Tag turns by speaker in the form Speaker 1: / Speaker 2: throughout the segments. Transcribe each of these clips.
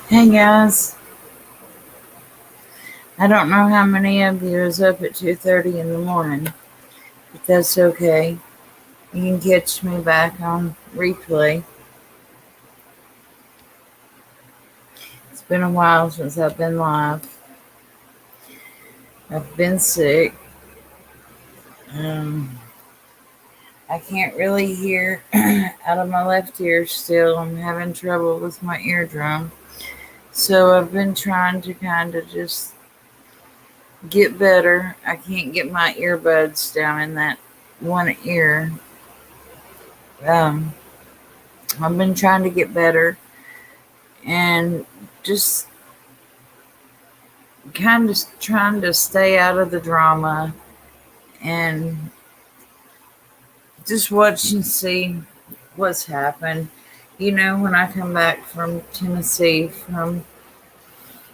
Speaker 1: Hey guys, I don't know how many of you is up at 2:30 in the morning, but that's okay. You can catch me back on replay. It's been a while since I've been live. I've been sick. Um, I can't really hear out of my left ear still. I'm having trouble with my eardrum. So I've been trying to kind of just get better. I can't get my earbuds down in that one ear. Um, I've been trying to get better and just kind of trying to stay out of the drama and just watch and see what's happened. You know, when I come back from Tennessee from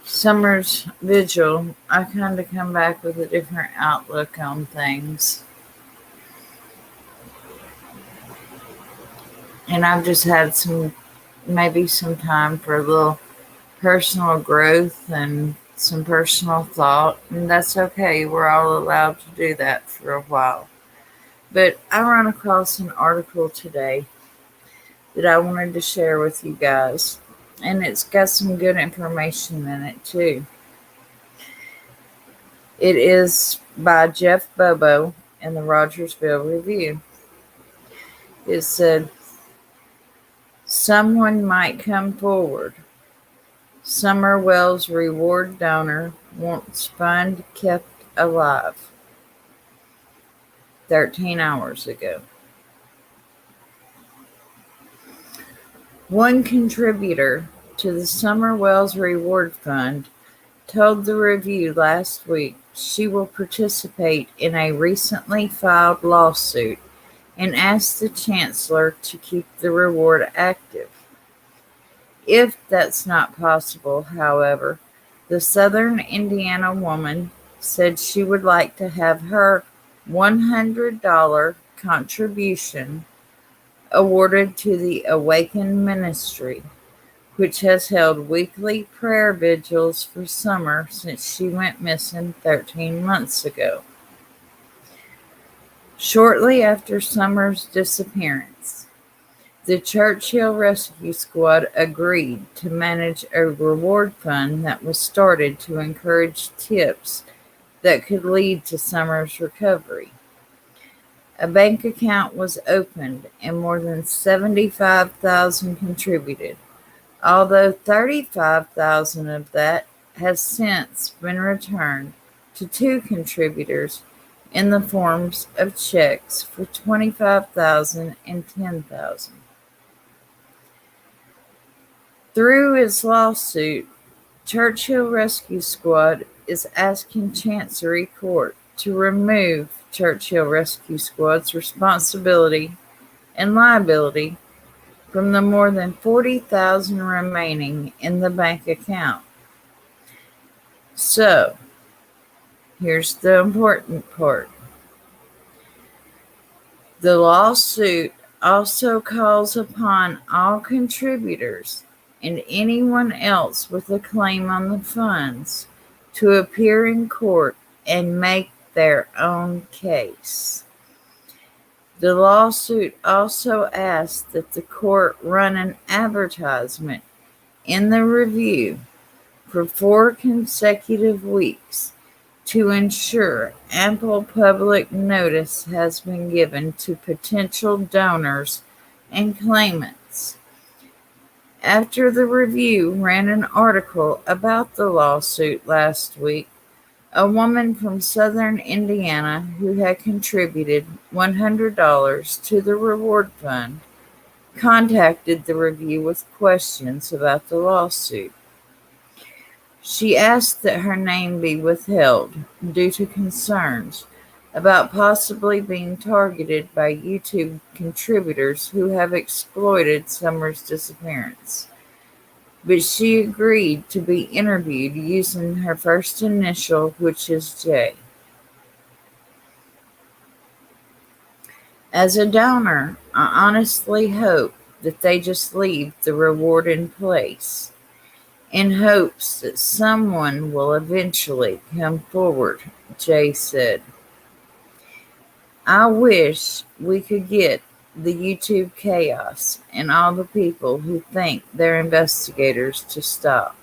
Speaker 1: Summer's Vigil, I kind of come back with a different outlook on things. And I've just had maybe some time for a little personal growth and some personal thought, and that's okay. We're all allowed to do that for a while. But I ran across an article today that I wanted to share with you guys, and it's got some good information in it too. It is by Jeff Bobo in the Rogersville Review. It said, someone might come forward. Summer Wells reward donor wants fund kept alive. 13 hours ago. One contributor to the Summer Wells Reward Fund told the Review last week she will participate in a recently filed lawsuit and asked the Chancellor to keep the reward active. If that's not possible, however, the Southern Indiana woman said she would like to have her $100 contribution awarded to the Awaken Ministry, which has held weekly prayer vigils for Summer since she went missing 13 months ago. Shortly after Summer's disappearance, the Churchill Rescue Squad agreed to manage a reward fund that was started to encourage tips that could lead to Summer's recovery. A bank account was opened and more than 75,000 contributed, although 35,000 of that has since been returned to two contributors in the forms of checks for 25,000 and 10,000. Through its lawsuit, Churchill Rescue Squad is asking Chancery Court to remove Churchill Rescue Squad's responsibility and liability from the more than 40,000 remaining in the bank account. So, here's the important part. The lawsuit also calls upon all contributors and anyone else with a claim on the funds to appear in court and make their own case. The lawsuit also asks that the court run an advertisement in the Review for 4 consecutive weeks to ensure ample public notice has been given to potential donors and claimants. After the Review ran an article about the lawsuit last week, a woman from Southern Indiana who had contributed $100 to the reward fund contacted the Review with questions about the lawsuit. She asked that her name be withheld due to concerns about possibly being targeted by YouTube contributors who have exploited Summer's disappearance. But she agreed to be interviewed using her first initial, which is J. As a donor, I honestly hope that they just leave the reward in place. in hopes that someone will eventually come forward, Jay said. I wish we could get the YouTube chaos and all the people who think they're investigators to stop.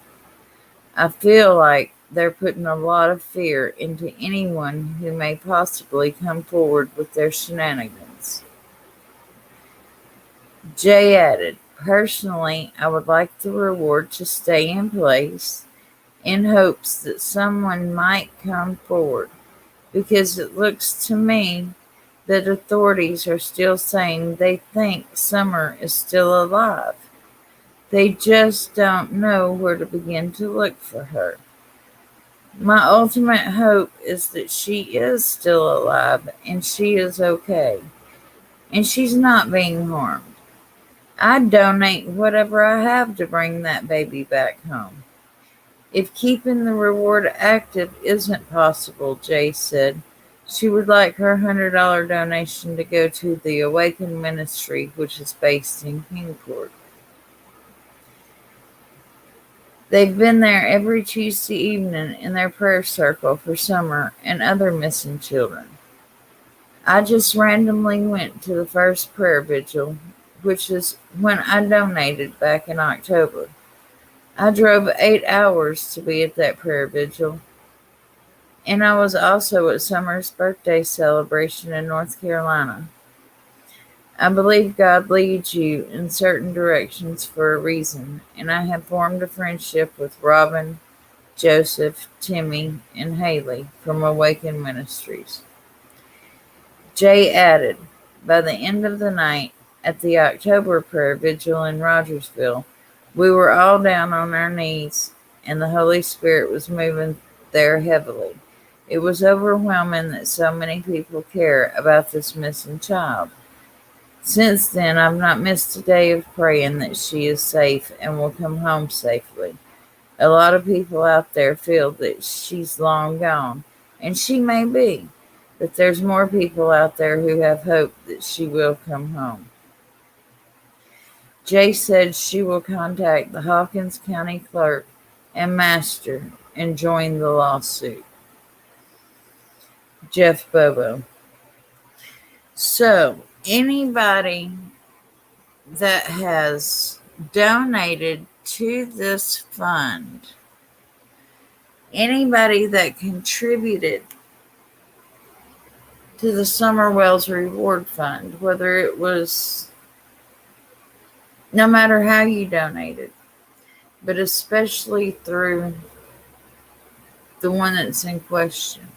Speaker 1: I feel like they're putting a lot of fear into anyone who may possibly come forward with their shenanigans. Jay added, personally, I would like the reward to stay in place in hopes that someone might come forward, because it looks to me that authorities are still saying they think Summer is still alive. They just don't know where to begin to look for her. My ultimate hope is that she is still alive and she is okay, and she's not being harmed. I'd donate whatever I have to bring that baby back home. If keeping the reward active isn't possible, Jay said, she would like her $100 donation to go to the Awaken Ministry, which is based in Kingsport. They've been there every Tuesday evening in their prayer circle for Summer and other missing children. I just randomly went to the first prayer vigil, which is when I donated back in October. I drove 8 hours to be at that prayer vigil, and I was also at Summer's birthday celebration in North Carolina. I believe God leads you in certain directions for a reason, and I have formed a friendship with Robin, Joseph, Timmy, and Haley from Awaken Ministries. Jay added, by the end of the night at the October prayer vigil in Rogersville, we were all down on our knees, and the Holy Spirit was moving there heavily. It was overwhelming that so many people care about this missing child. Since then, I've not missed a day of praying that she is safe and will come home safely. A lot of people out there feel that she's long gone, and she may be, but there's more people out there who have hope that she will come home. Jay said she will contact the Hawkins County Clerk and Master and join the lawsuit. Jeff Bobo. So, anybody that has donated to this fund, anybody that contributed to the Summer Wells Reward Fund, whether it was, no matter how you donated, but especially through the one that's in question,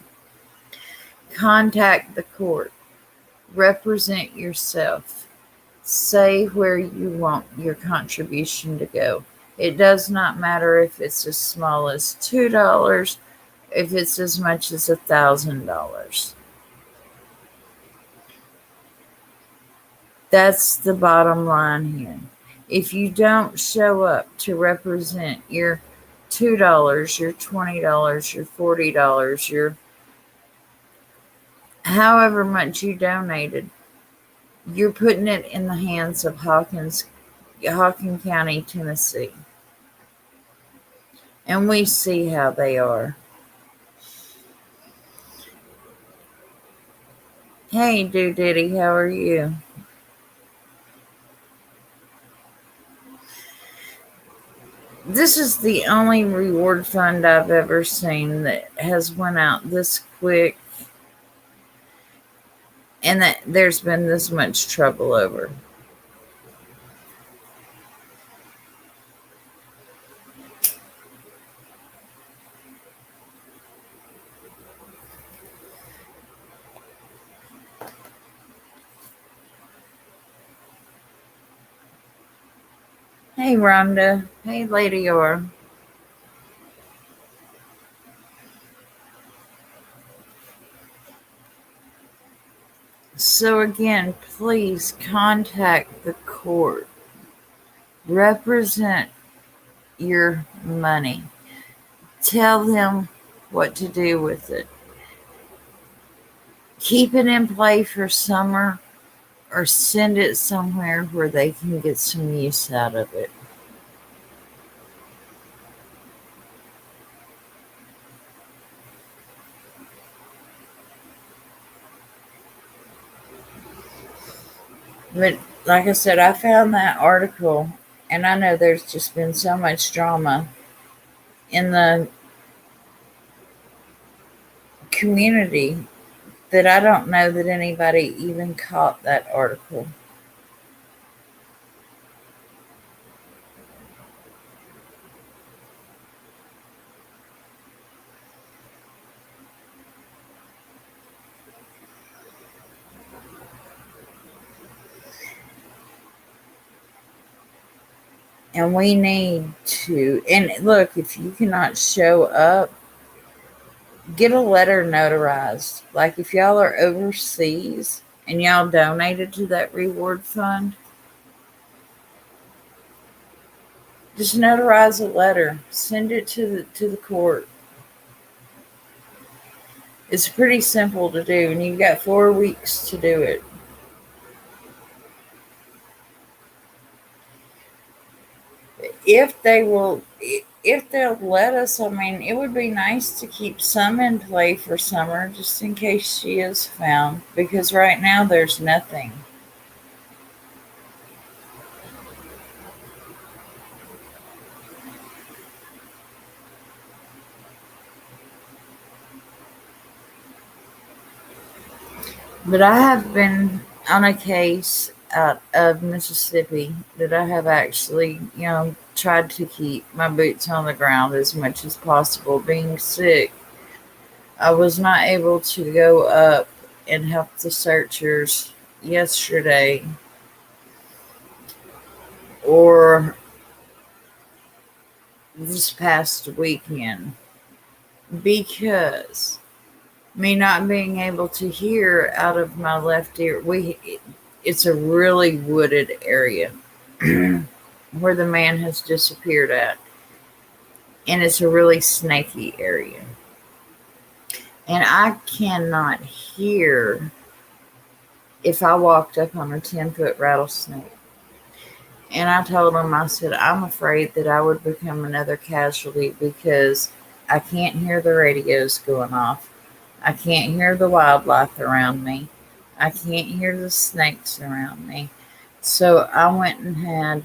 Speaker 1: contact the court, represent yourself, say where you want your contribution to go. It does not matter if it's as small as $2, if it's as much as $1,000. That's the bottom line here. If you don't show up to represent your $2, your $20, your $40, your however much you donated, you're putting it in the hands of Hawkin County, Tennessee. And we see how they are. Hey, Diddy, how are you? This is the only reward fund I've ever seen that has went out this quick and that there's been this much trouble over. Hey, Rhonda. Hey, Lady Orr. So again, please contact the court. Represent your money. Tell them what to do with it. Keep it in play for summer or send it somewhere where they can get some use out of it. But like I said, I found that article, and I know there's just been so much drama in the community that I don't know that anybody even caught that article. And we need to, and look, if you cannot show up, get a letter notarized. Like if y'all are overseas and y'all donated to that reward fund, just notarize a letter, send it to the court. It's pretty simple to do, and you've got 4 weeks to do it. If they will, if they'll let us, I mean, it would be nice to keep some in play for summer just in case she is found, because right now there's nothing. But I have been on a case out of Mississippi that I have actually, tried to keep my boots on the ground as much as possible. Being sick, I was not able to go up and help the searchers yesterday or this past weekend because me not being able to hear out of my left ear. It's a really wooded area where the man has disappeared at, and it's a really snaky area, and I cannot hear if I walked up on a 10-foot rattlesnake. And I told him, I said, I'm afraid that I would become another casualty because I can't hear the radios going off. I can't hear the wildlife around me. I can't hear the snakes around me. So I went and had,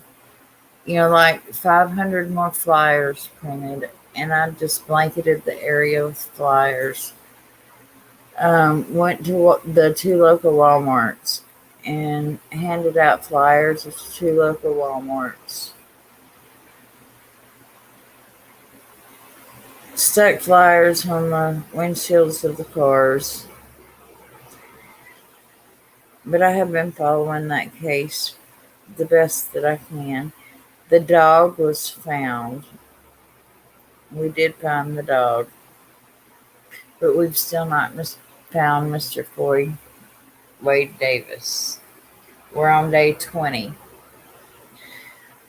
Speaker 1: like 500 more flyers printed, and I just blanketed the area with flyers. Went to the two local Walmarts and handed out flyers at the two local Walmarts. Stuck flyers on the windshields of the cars. But I have been following that case the best that I can. The dog was found. We did find the dog, but we've still not found Mr. Floyd Wade Davis. We're on day 20.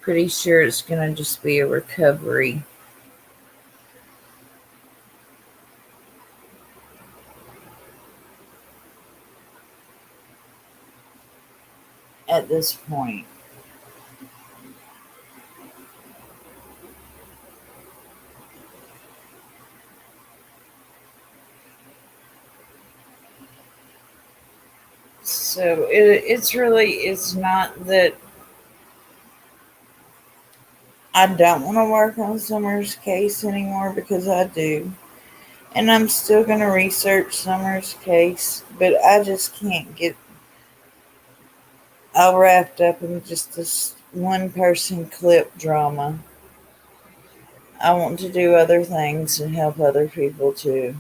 Speaker 1: Pretty sure it's going to just be a recovery. At this point. So it's not that I don't want to work on Summer's case anymore, because I do. And I'm still going to research Summer's case, but I just can't get all wrapped up in just this one person clip drama. I want to do other things and help other people too.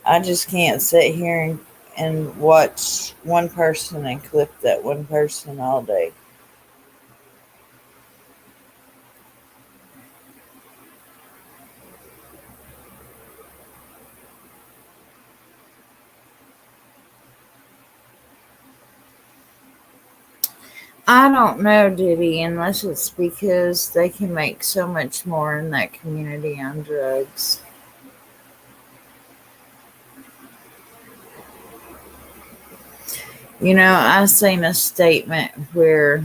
Speaker 1: I just can't sit here and watch one person and clip that one person all day. I don't know, Diddy, unless it's because they can make so much more in that community on drugs. I seen a statement where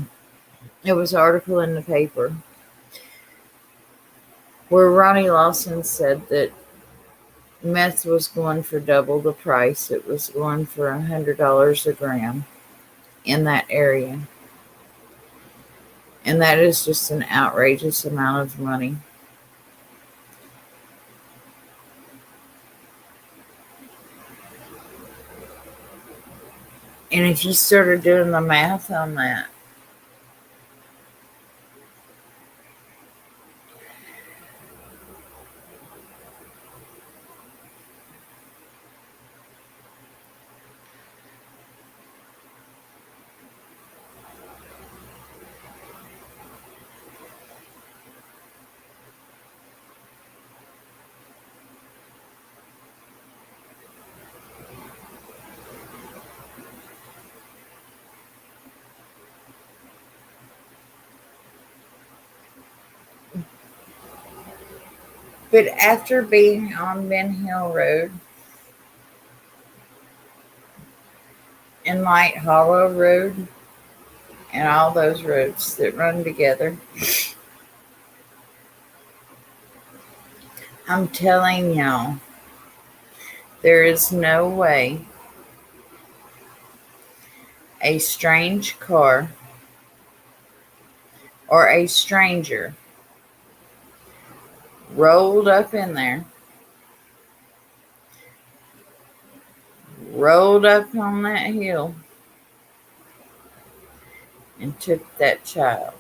Speaker 1: it was an article in the paper where Ronnie Lawson said that meth was going for double the price. It was going for $100 a gram. in that area. And that is just an outrageous amount of money. And if you started doing the math on that, but after being on Ben Hill Road and Light Hollow Road and all those roads that run together, I'm telling y'all, there is no way a strange car or a stranger rolled up in there, rolled up on that hill, and took that child.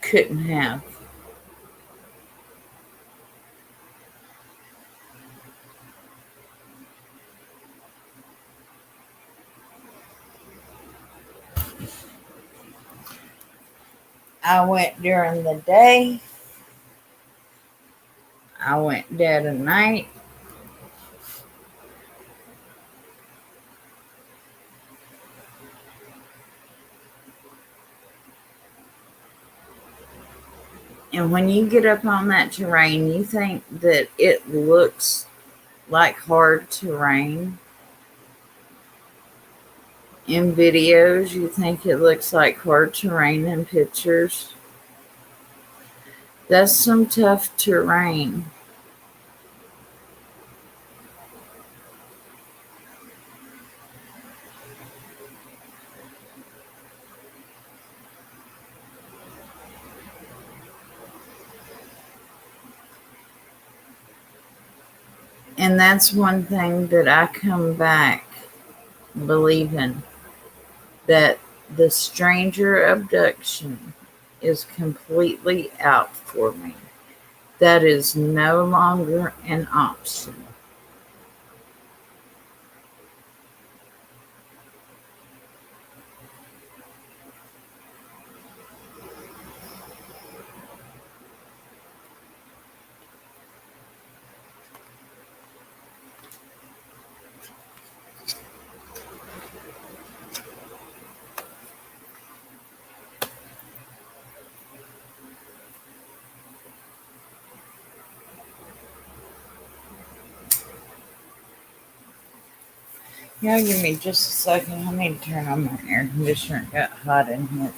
Speaker 1: Couldn't have. I went during the day. I went dead at night. And when you get up on that terrain, you think that it looks like hard terrain. In videos, you think it looks like hard terrain in pictures. That's some tough terrain. And that's one thing that I come back believing, that the stranger abduction is completely out for me. That is no longer an option. Yeah, give me just a second. I need to turn on my air conditioner. It got hot in here.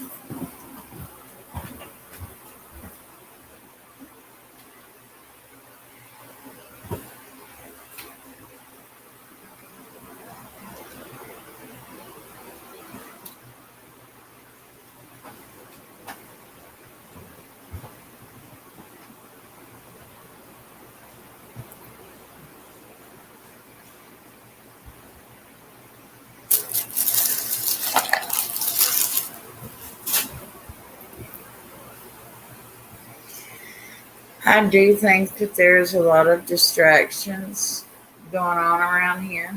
Speaker 1: I do think that there's a lot of distractions going on around here.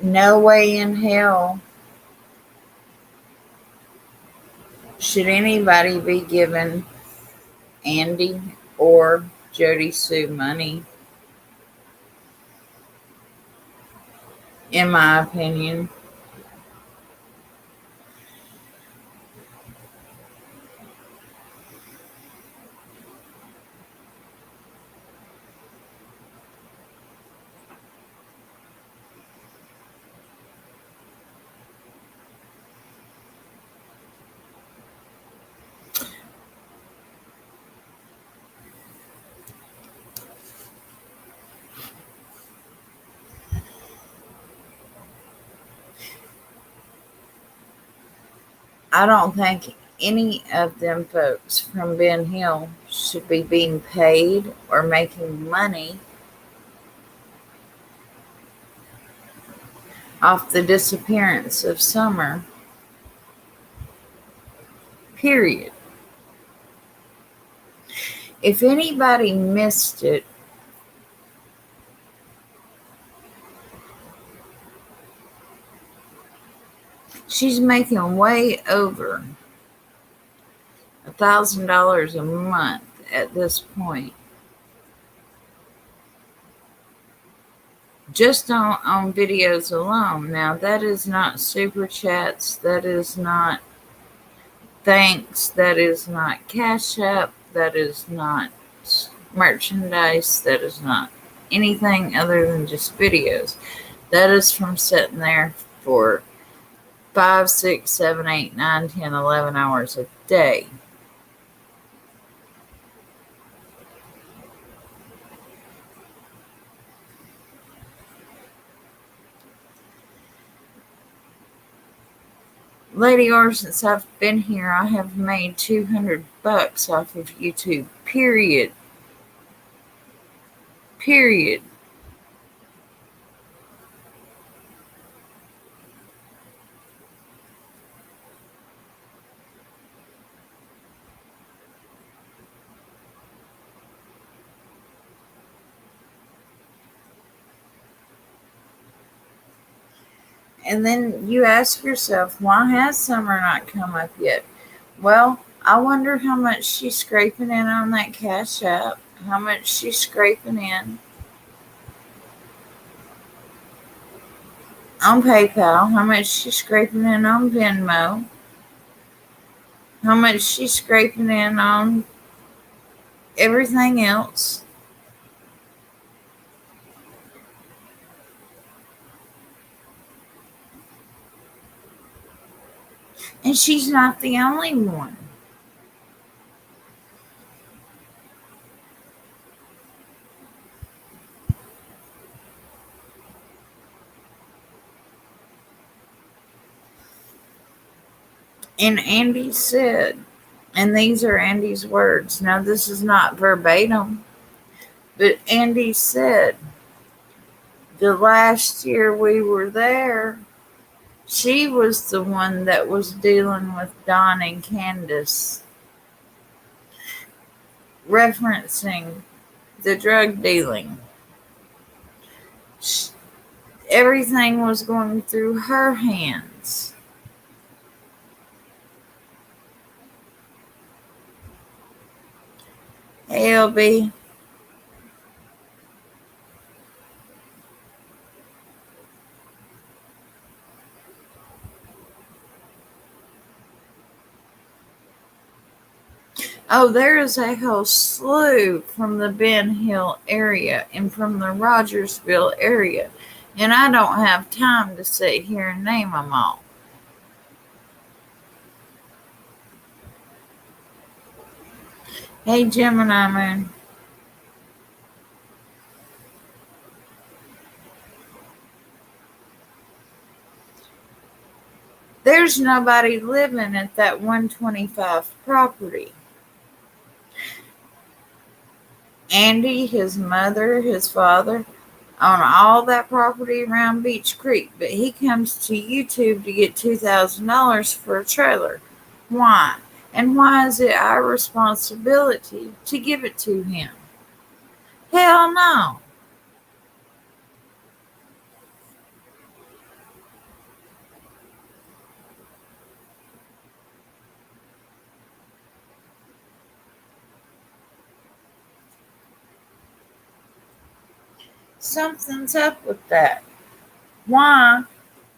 Speaker 1: No way in hell should anybody be giving Andy or Jody Sue money, in my opinion. I don't think any of them folks from Ben Hill should be being paid or making money off the disappearance of Summer, period. If anybody missed it, she's making way over $1,000 a month at this point. Just on videos alone. Now, that is not super chats. That is not thanks. That is not Cash App. That is not merchandise. That is not anything other than just videos. That is from sitting there for 5, 6, 7, 8, 9, 10, 11 hours a day. Lady R, since I've been here, I have made $200 off of YouTube. Period. Period. And then you ask yourself, why has Summer not come up yet? Well, I wonder how much she's scraping in on that Cash App, how much she's scraping in on PayPal, how much she's scraping in on Venmo, how much she's scraping in on everything else. And she's not the only one. And Andy said, and these are Andy's words. Now, this is not verbatim, but Andy said, the last year we were there, she was the one that was dealing with Don and Candace, referencing the drug dealing. Everything was going through her hands. Hey, LB. Oh, there is a whole slew from the Ben Hill area and from the Rogersville area, and I don't have time to sit here and name them all. Hey, Gemini Moon. There's nobody living at that 125 property. Andy, his mother, his father own all that property around Beach Creek, but he comes to YouTube to get $2,000 for a trailer. Why? And why is it our responsibility to give it to him? Hell no. Something's up with that. Why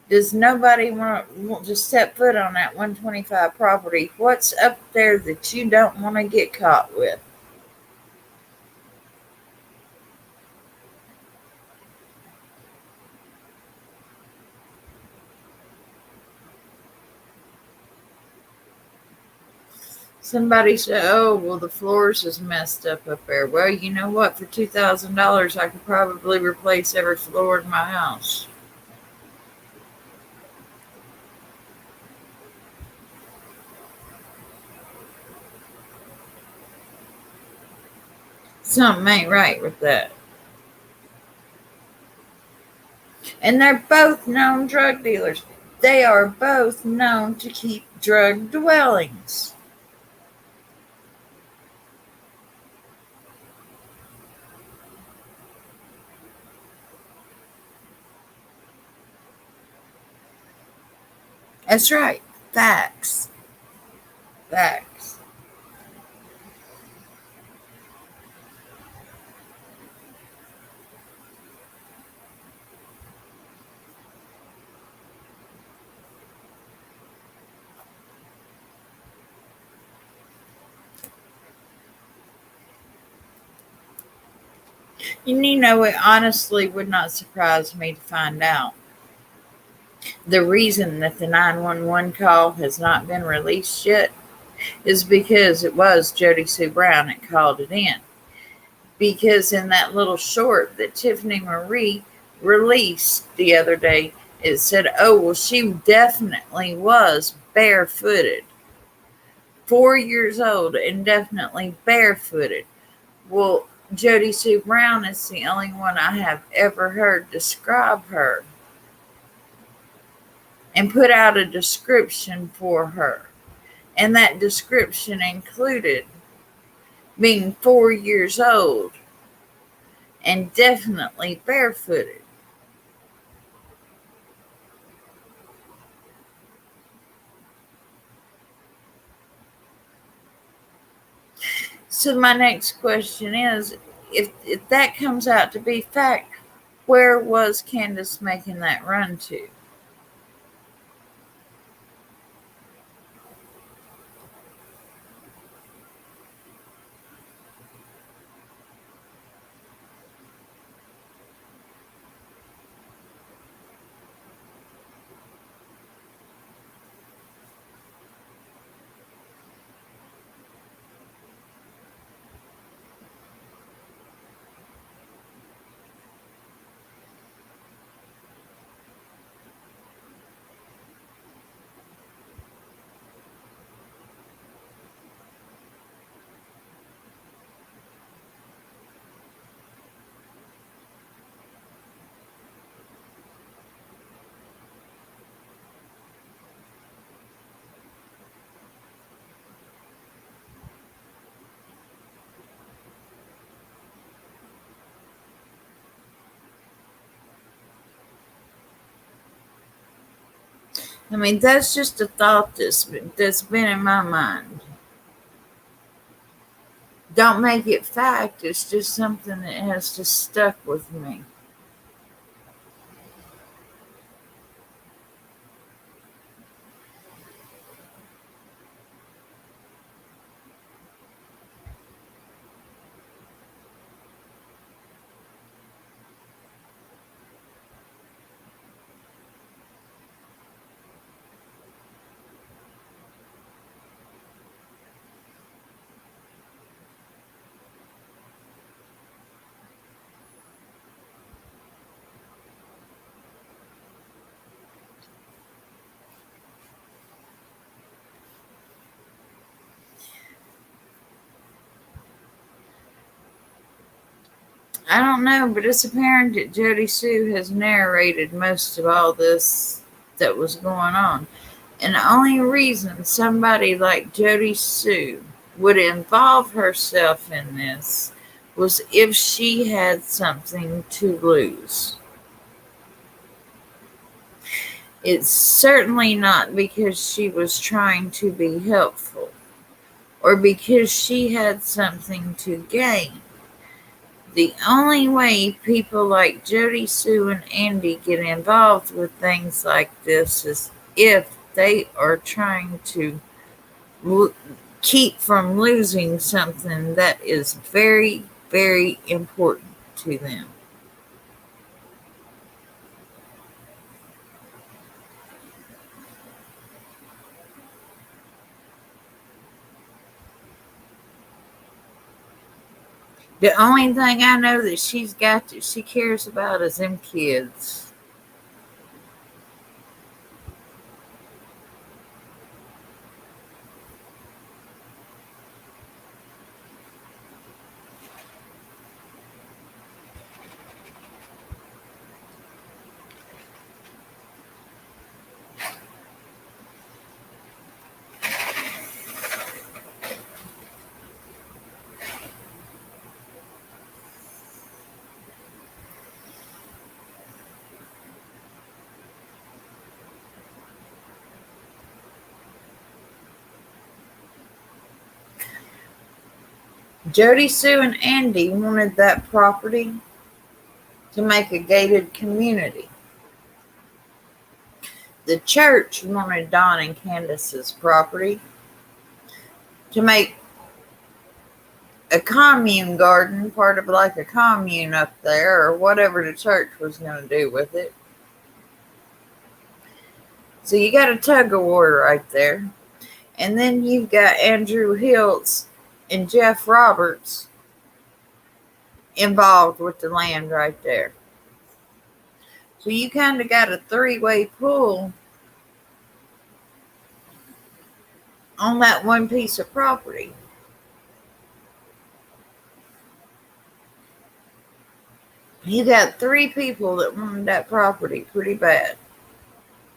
Speaker 1: does nobody want to step foot on that 125 property? What's up there that you don't want to get caught with? Somebody said, oh, well, the floors is messed up there. Well, you know what? For $2,000, I could probably replace every floor in my house. Something ain't right with that. And they're both known drug dealers. They are both known to keep drug dwellings. That's right. Facts. Facts. And you know, it honestly would not surprise me to find out the reason that the 911 call has not been released yet is because it was Jody Sue Brown that called it in. Because in that little short that Tiffany Marie released the other day, it said, oh, well, she definitely was barefooted, 4 years old, and definitely barefooted. Well, Jody Sue Brown is the only one I have ever heard describe her and put out a description for her. And that description included being 4 years old and definitely barefooted. So my next question is, if that comes out to be fact, where was Candace making that run to? I mean, that's just a thought that's been in my mind. Don't make it fact. It's just something that has just stuck with me. I don't know, but it's apparent that Jody Sue has narrated most of all this that was going on. And the only reason somebody like Jody Sue would involve herself in this was if she had something to lose. It's certainly not because she was trying to be helpful or because she had something to gain. The only way people like Jody Sue and Andy get involved with things like this is if they are trying to keep from losing something that is very, very important to them. The only thing I know that she's got that she cares about is them kids. Jody, Sue, and Andy wanted that property to make a gated community. The church wanted Don and Candace's property to make a commune garden, part of like a commune up there, or whatever the church was going to do with it. So you got a tug of war right there. And then you've got Andrew Hiltz and Jeff Roberts involved with the land right there. So you kind of got a three-way pull on that one piece of property. You got three people that wanted that property pretty bad,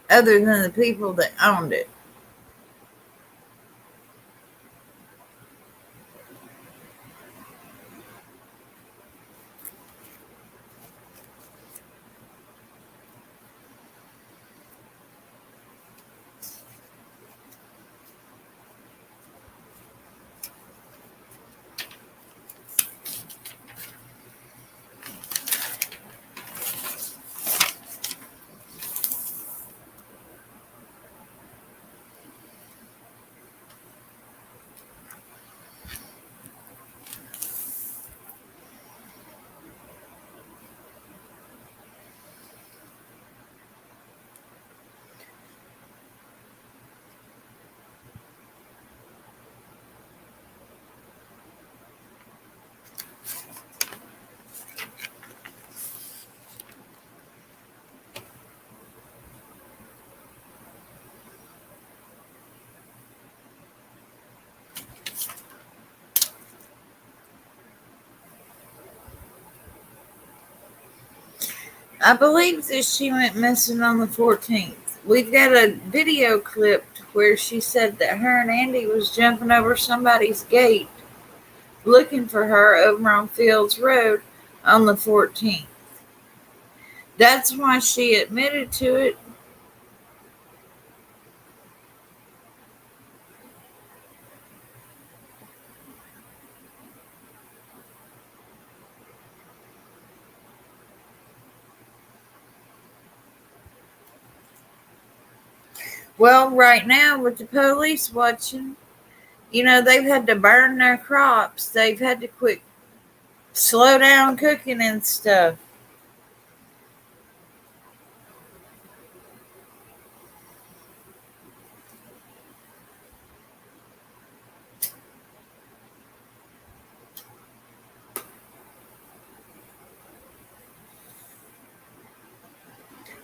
Speaker 1: other than the people that owned it. I believe that she went missing on the 14th. We've got a video clip where she said that her and Andy was jumping over somebody's gate looking for her over on Fields Road on the 14th. That's why she admitted to it. Well, right now with the police watching, they've had to burn their crops. They've had to slow down cooking and stuff.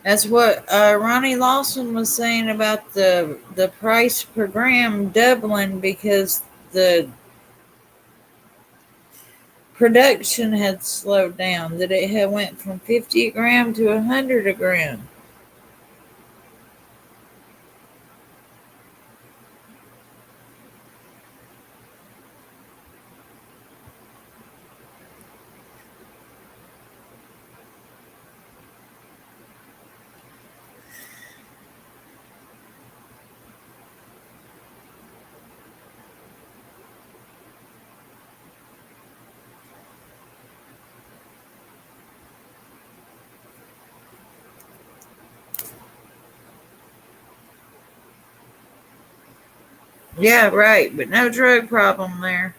Speaker 1: That's what Ronnie Lawson was saying about the price per gram doubling because the production had slowed down, that it had went from 50 a gram to 100 a gram. Yeah, right, but no drug problem there.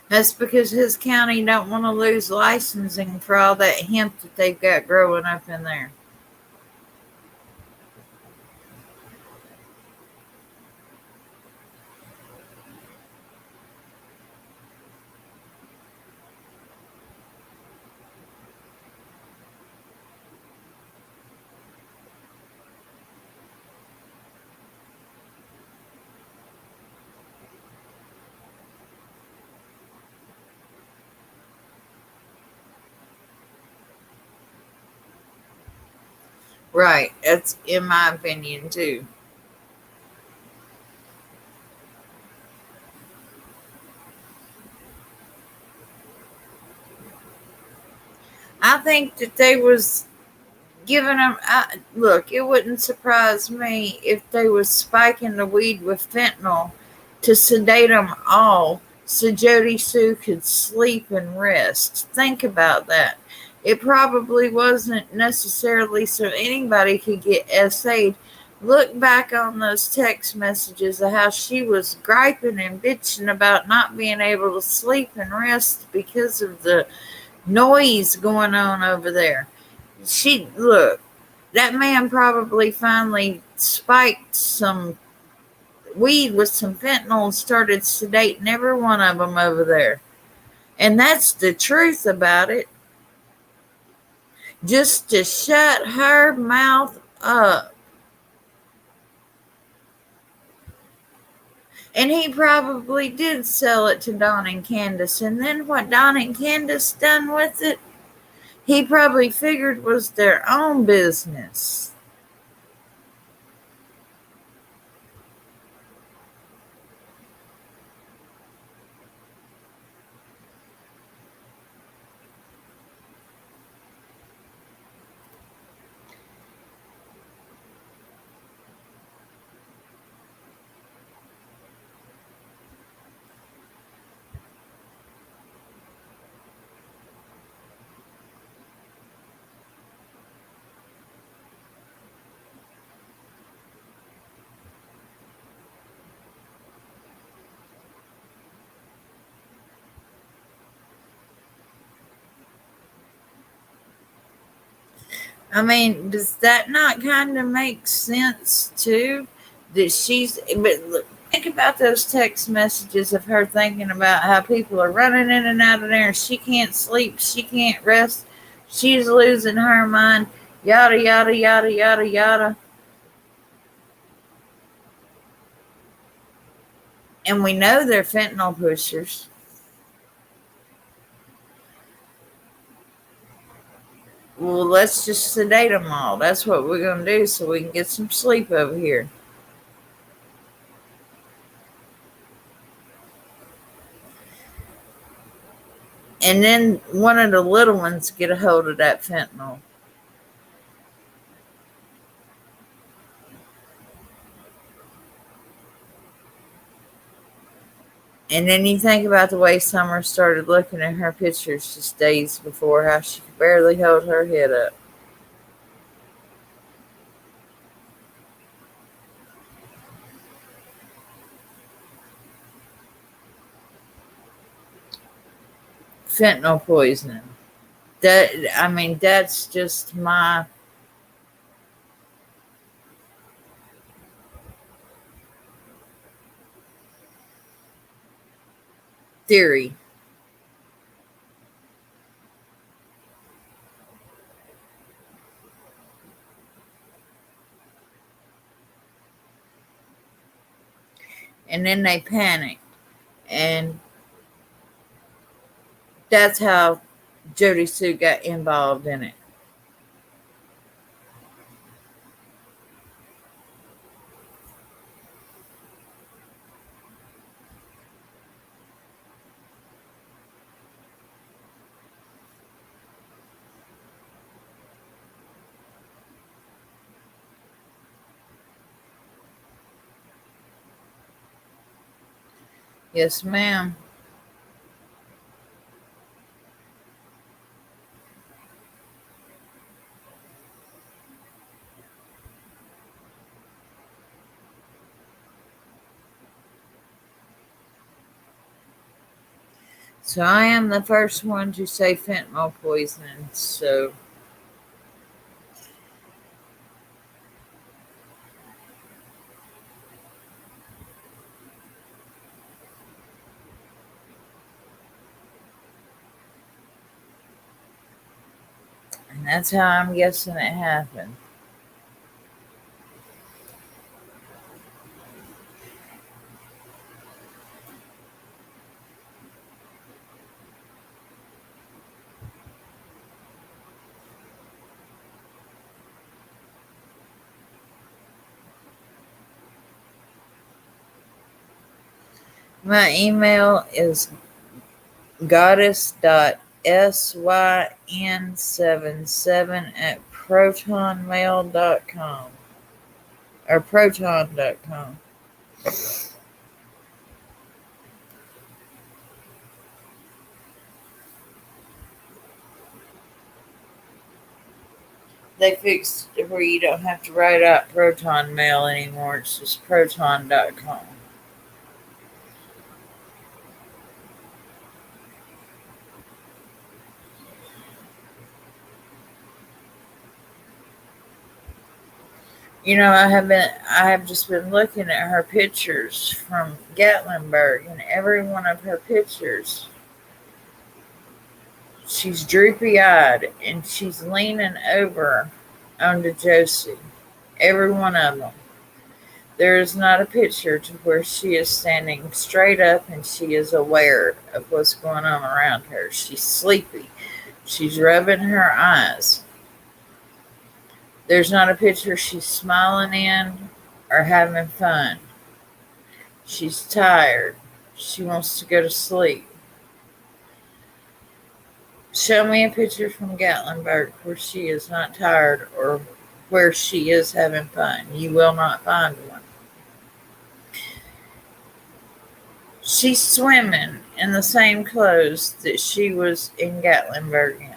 Speaker 1: That's because his county don't want to lose licensing for all that hemp that they've got growing up in there. Right, that's in my opinion too. I think that they was giving them. Look, it wouldn't surprise me if they was spiking the weed with fentanyl to sedate them all so Jody Sue could sleep and rest. Think about that. It probably wasn't necessarily so anybody could get SA'd. Look back on those text messages of how she was griping and bitching about not being able to sleep and rest because of the noise going on over there. Look, that man probably finally spiked some weed with some fentanyl and started sedating every one of them over there. And that's the truth about it. Just to shut her mouth up. And he probably did sell it to Don and Candace. And then what Don and Candace done with it, he probably figured was their own business. I mean, does that not kind of make sense too? That but look, think about those text messages of her thinking about how people are running in and out of there and she can't sleep, she can't rest, she's losing her mind, yada, yada, yada, yada, yada. And we know they're fentanyl pushers. Well, let's just sedate them all. That's what we're going to do so we can get some sleep over here. And then one of the little ones get a hold of that fentanyl. And then you think about the way Summer started looking at her pictures just days before, how she could barely hold her head up. Fentanyl poisoning. That's just my theory. And then they panicked. And that's how Jody Sue got involved in it. Yes, ma'am. So I am the first one to say fentanyl poisoning. So and that's how I'm guessing it happened. My email is goddess.syn77@protonmail.com or proton.com. they fixed it where you don't have to write out Proton Mail anymore. It's just Proton.com. I have just been looking at her pictures from Gatlinburg, and every one of her pictures, she's droopy eyed and she's leaning over onto Josie. Every one of them. There is not a picture to where she is standing straight up and she is aware of what's going on around her. She's sleepy. She's rubbing her eyes. There's not a picture she's smiling in or having fun. She's tired. She wants to go to sleep. Show me a picture from Gatlinburg where she is not tired or where she is having fun. You will not find one. She's swimming in the same clothes that she was in Gatlinburg in.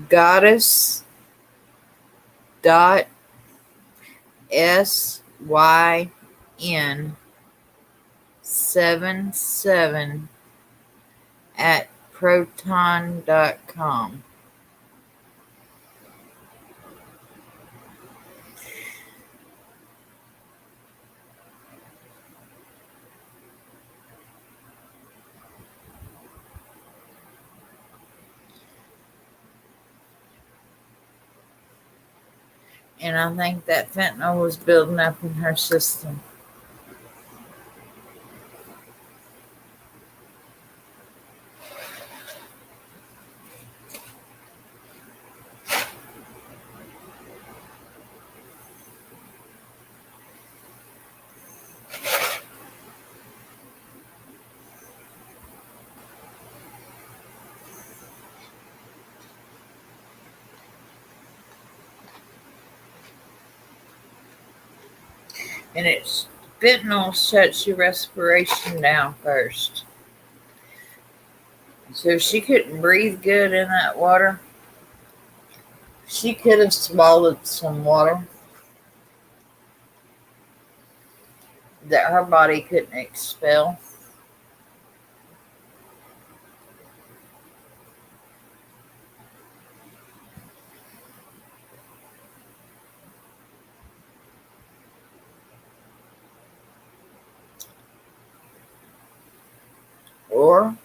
Speaker 1: Goddess dot SYN 77 at proton.com. And I think that fentanyl was building up in her system. And fentanyl shuts your respiration down first. So if she couldn't breathe good in that water, she could have swallowed some water that her body couldn't expel. Or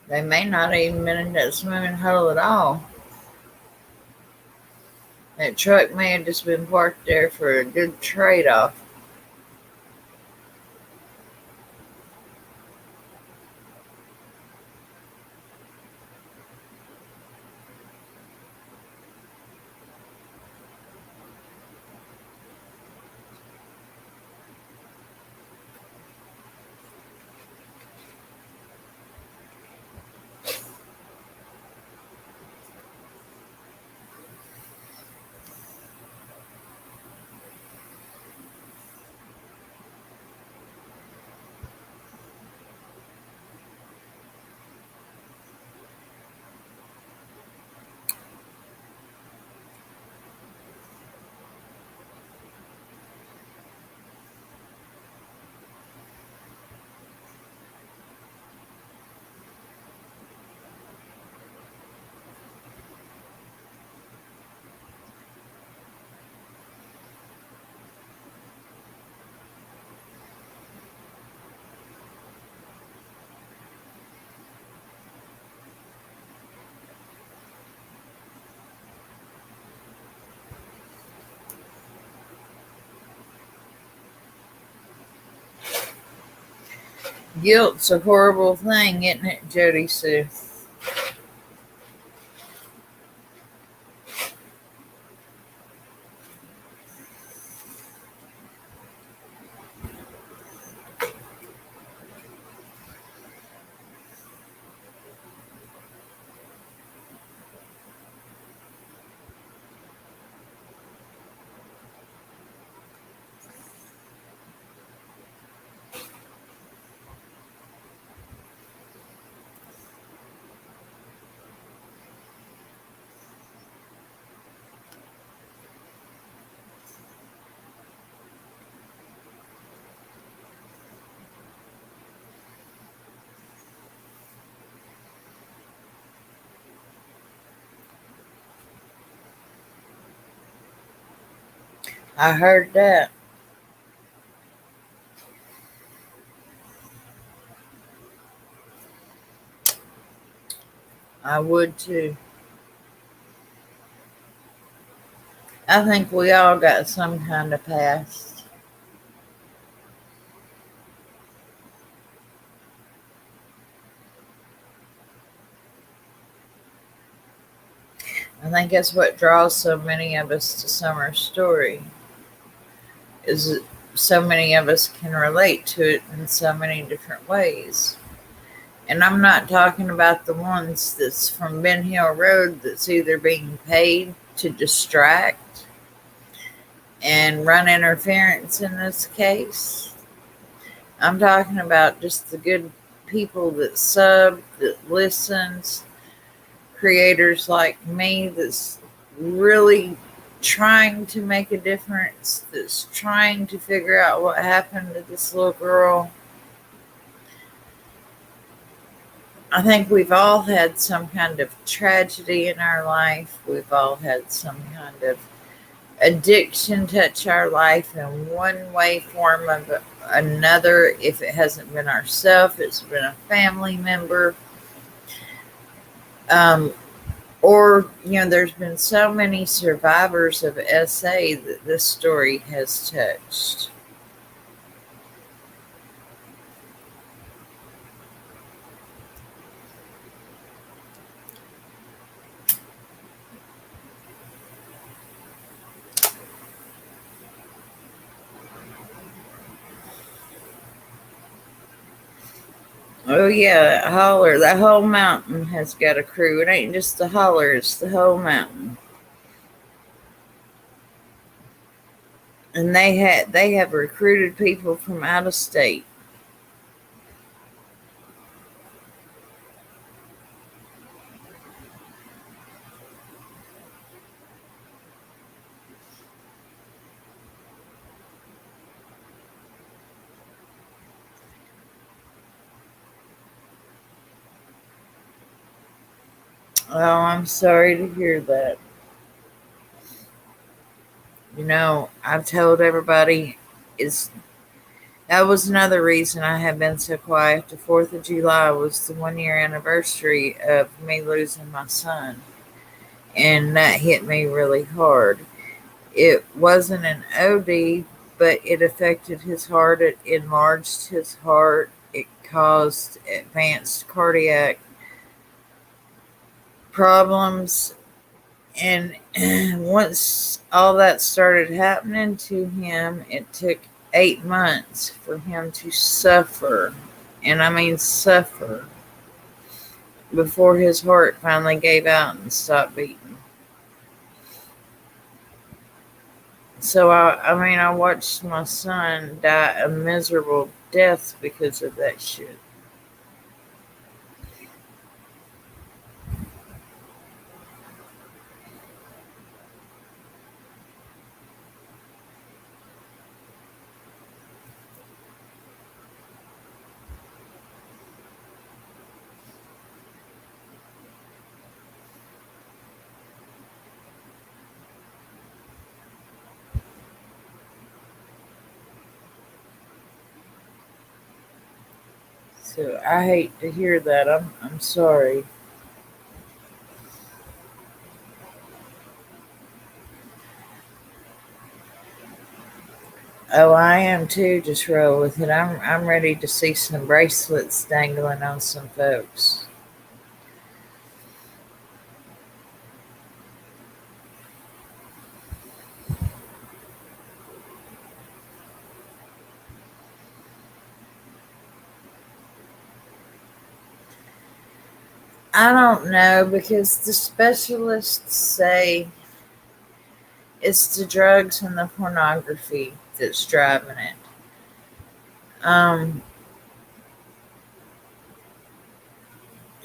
Speaker 1: they may not even been in that swimming hole at all. That truck may have just been parked there for a good trade-off. Guilt's a horrible thing, isn't it, Jody Sue? I heard that. I would too. I think we all got some kind of past. I think that's what draws so many of us to Summer's story. Is that so many of us can relate to it in so many different ways. And I'm not talking about the ones that's from Ben Hill Road that's either being paid to distract and run interference in this case. I'm talking about just the good people that sub, that listens, creators like me that's really trying to make a difference, that's trying to figure out what happened to this little girl. I think we've all had some kind of tragedy in our life. We've all had some kind of addiction touch our life in one way, form, of another. If it hasn't been ourselves, it's been a family member. Um, or, there's been so many survivors of SA that this story has touched. Oh yeah, Holler. That whole mountain has got a crew. It ain't just the Holler, it's the whole mountain. And they have recruited people from out of state. Oh, I'm sorry to hear that. I've told everybody is that was another reason I have been so quiet. The 4th of July was the 1 year anniversary of me losing my son. And that hit me really hard. It wasn't an OD, but it affected his heart. It enlarged his heart. It caused advanced cardiac problems. And once all that started happening to him, it took 8 months for him to suffer. And I mean suffer before his heart finally gave out and stopped beating. So I watched my son die a miserable death because of that shit. So I hate to hear that. I'm sorry. Oh, I am too. Just roll with it. I'm ready to see some bracelets dangling on some folks. I don't know because the specialists say it's the drugs and the pornography that's driving it. Um,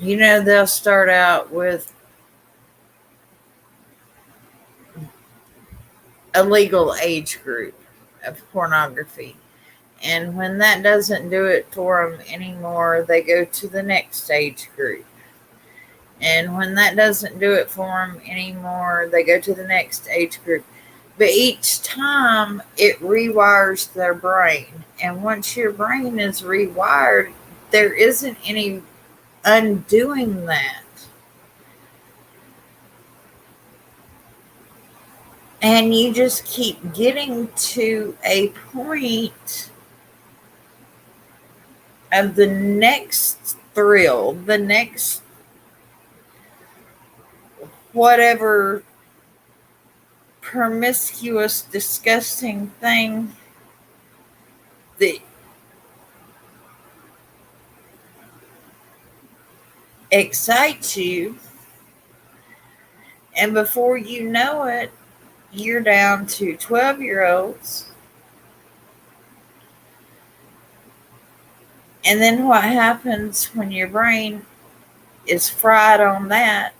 Speaker 1: they'll start out with a legal age group of pornography. And when that doesn't do it for them anymore, they go to the next age group. And when that doesn't do it for them anymore, they go to the next age group. But each time it rewires their brain. And once your brain is rewired, there isn't any undoing that. And you just keep getting to a point of the next thrill, the next whatever promiscuous, disgusting thing that excites you. And before you know it, you're down to 12-year-olds. And then what happens when your brain is fried on that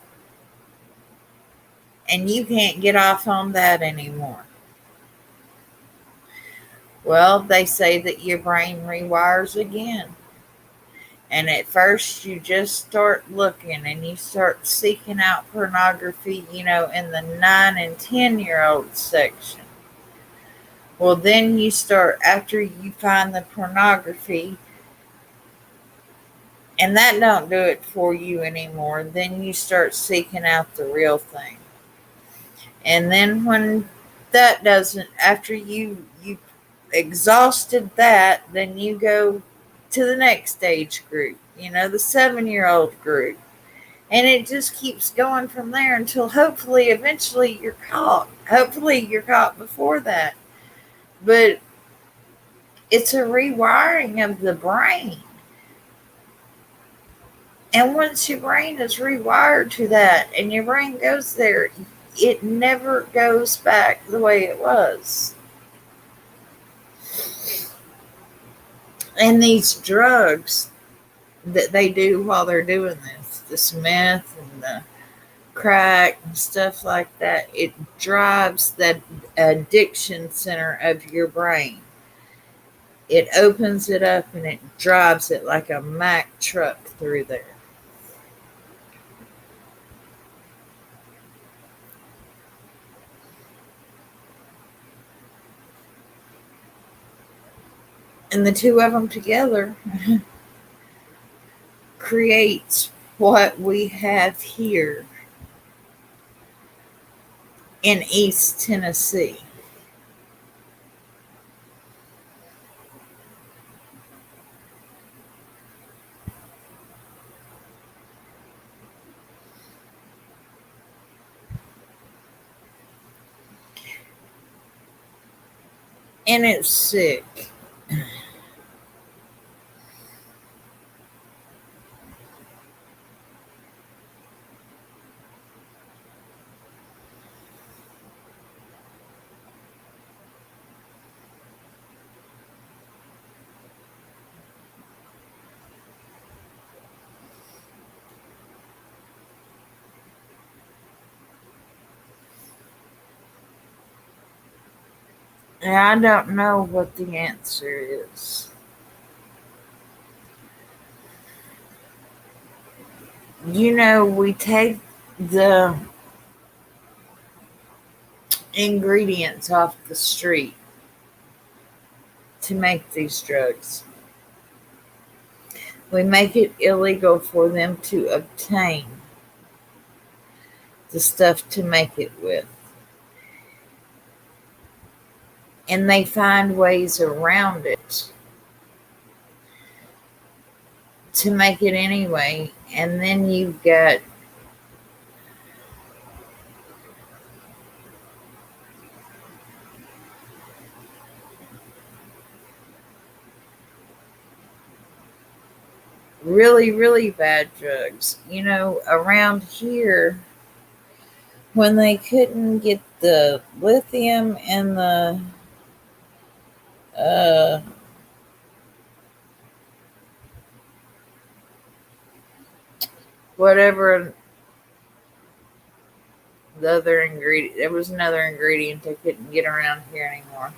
Speaker 1: and you can't get off on that anymore? Well, they say that your brain rewires again. And at first, you just start looking and you start seeking out pornography, in the 9 and 10-year-old section. Well, then you start, after you find the pornography, and that don't do it for you anymore, then you start seeking out the real thing. And then when that doesn't, after you exhausted that, then you go to the next age group, the 7-year-old group. And it just keeps going from there until hopefully eventually you're caught. Hopefully you're caught before that. But it's a rewiring of the brain. And once your brain is rewired to that and your brain goes there, it never goes back the way it was. And these drugs that they do while they're doing this, the meth and the crack and stuff like that, it drives that addiction center of your brain. It opens it up and it drives it like a Mack truck through there. And the two of them together creates what we have here in East Tennessee. And it's sick. And I don't know what the answer is. We take the ingredients off the street to make these drugs. We make it illegal for them to obtain the stuff to make it with. And they find ways around it to make it anyway. And then you've got really, really bad drugs. Around here, when they couldn't get the lithium and the whatever the other ingredient, there was another ingredient they couldn't get around here anymore.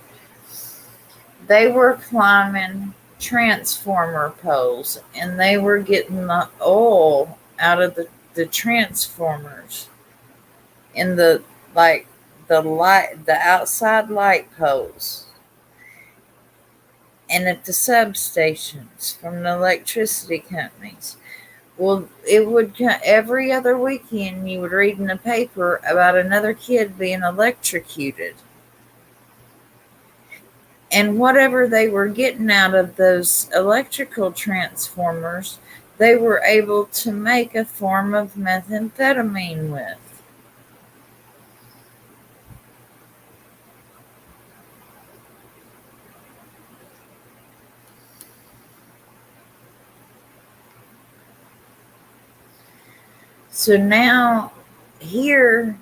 Speaker 1: They were climbing transformer poles and they were getting the oil out of the transformers in the the outside light poles and at the substations from the electricity companies. Well, it would every other weekend you would read in the paper about another kid being electrocuted. And whatever they were getting out of those electrical transformers, they were able to make a form of methamphetamine with. So now, here,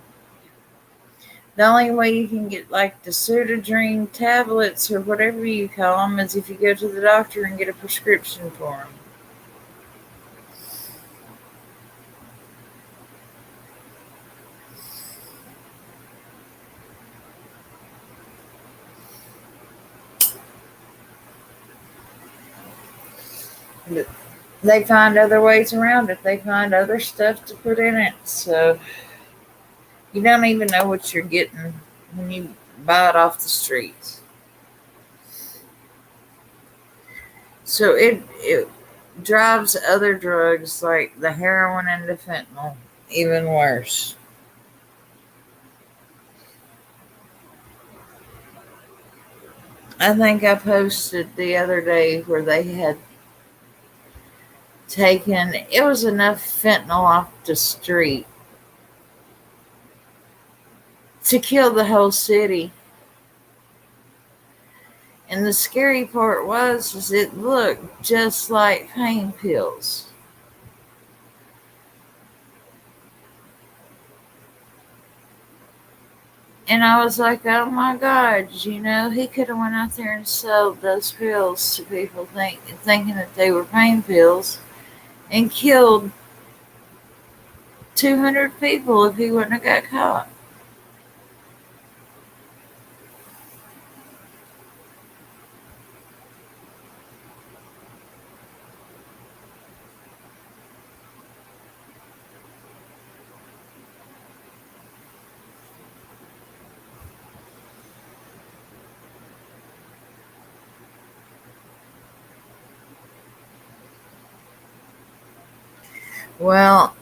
Speaker 1: the only way you can get like the Sudodrine tablets or whatever you call them is if you go to the doctor and get a prescription for them. They find other ways around it. They find other stuff to put in it. So you don't even know what you're getting when you buy it off the streets. So it drives other drugs like the heroin and the fentanyl even worse. I think I posted the other day where they had taken, it was enough fentanyl off the street to kill the whole city. And the scary part was it looked just like pain pills. And I was like, oh my God, he could have went out there and sold those pills to people thinking that they were pain pills and killed 200 people if he wouldn't have got caught. Well,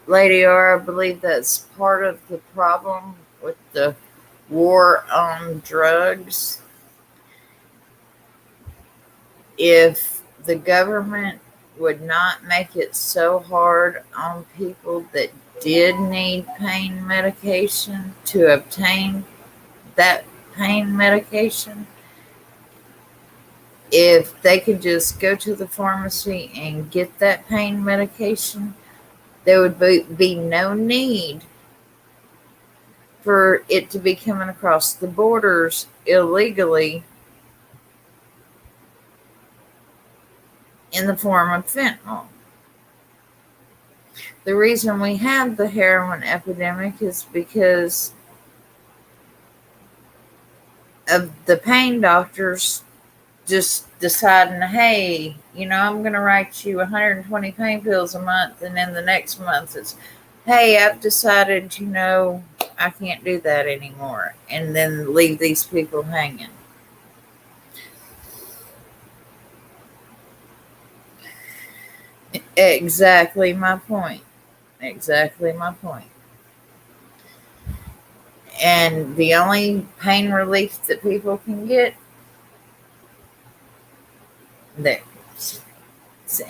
Speaker 1: Lady R, I believe that's part of the problem with the war on drugs. If the government would not make it so hard on people that did need pain medication to obtain that pain medication, if they could just go to the pharmacy and get that pain medication, there would be no need for it to be coming across the borders illegally in the form of fentanyl. The reason we have the heroin epidemic is because of the pain doctors just deciding, hey, I'm going to write you 120 pain pills a month. And then the next month it's, hey, I've decided, I can't do that anymore. And then leave these people hanging. Exactly my point. Exactly my point. And the only pain relief that people can get,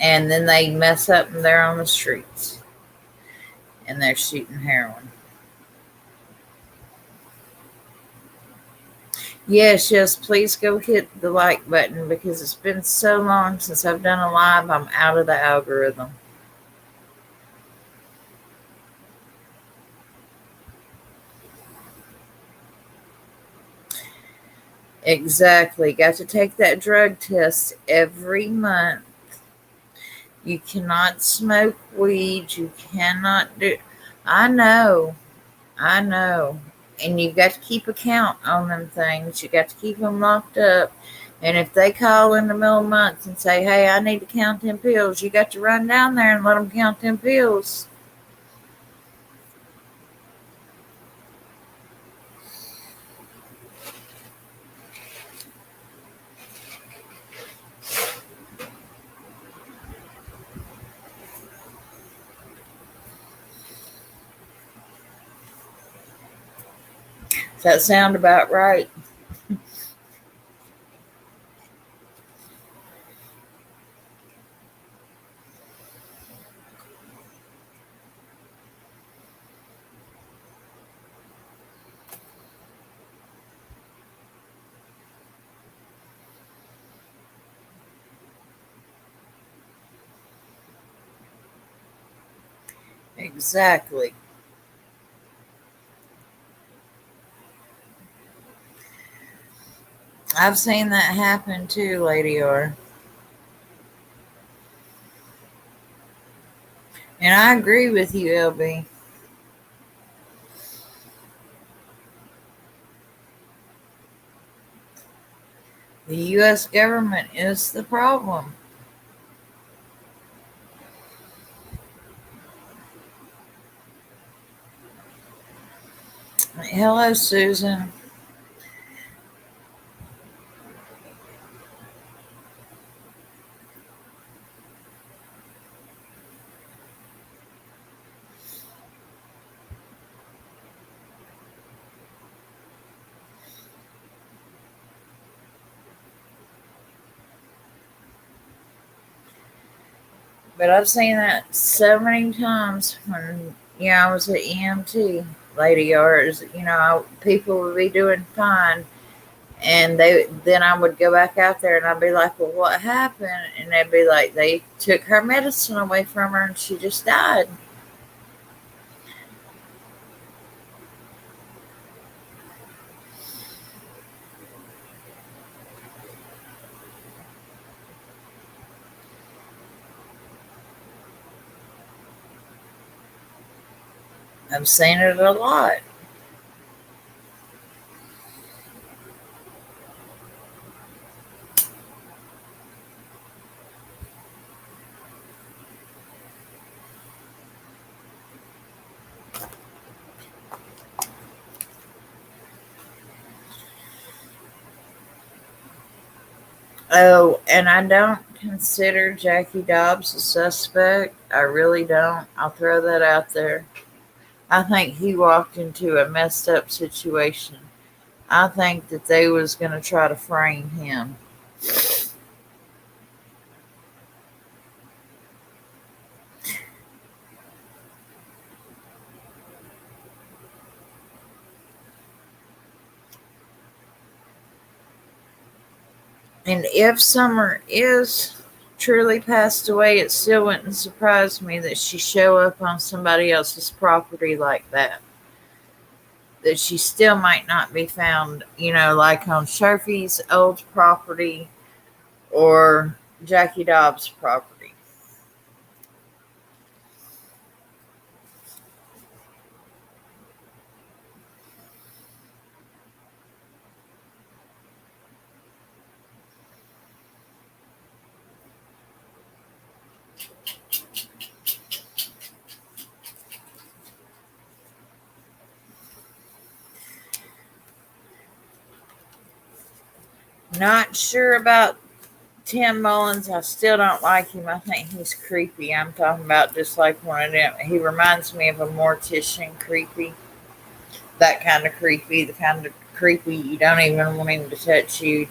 Speaker 1: and then they mess up and they're on the streets and they're shooting heroin. Yes, please go hit the like button because it's been so long since I've done a live, I'm out of the algorithm. Exactly. Got to take that drug test every month. You cannot smoke weed. You cannot do. I know. And you've got to keep a count on them things. You got to keep them locked up. And if they call in the middle of the month and say, hey, I need to count them pills, you got to run down there and let them count them pills. Does that sound about right? Exactly. I've seen that happen too, Lady R. And I agree with you, LB. The U.S. government is the problem. Hello, Susan. But I've seen that so many times when, I was at EMT, Lady R's, people would be doing fine. And then I would go back out there and I'd be like, well, what happened? And they'd be like, they took her medicine away from her and she just died. I've seen it a lot. Oh, and I don't consider Jackie Dobbs a suspect. I really don't. I'll throw that out there. I think he walked into a messed up situation. I think that they was going to try to frame him. And if Summer is truly passed away, it still wouldn't surprise me that she show up on somebody else's property like that. That she still might not be found, like on Sharfie's old property or Jackie Dobbs' property. Not sure about Tim Mullins. I still don't like him. I think he's creepy. I'm talking about just like one of them. He reminds me of a mortician creepy. That kind of creepy. The kind of creepy you don't even want him to touch you.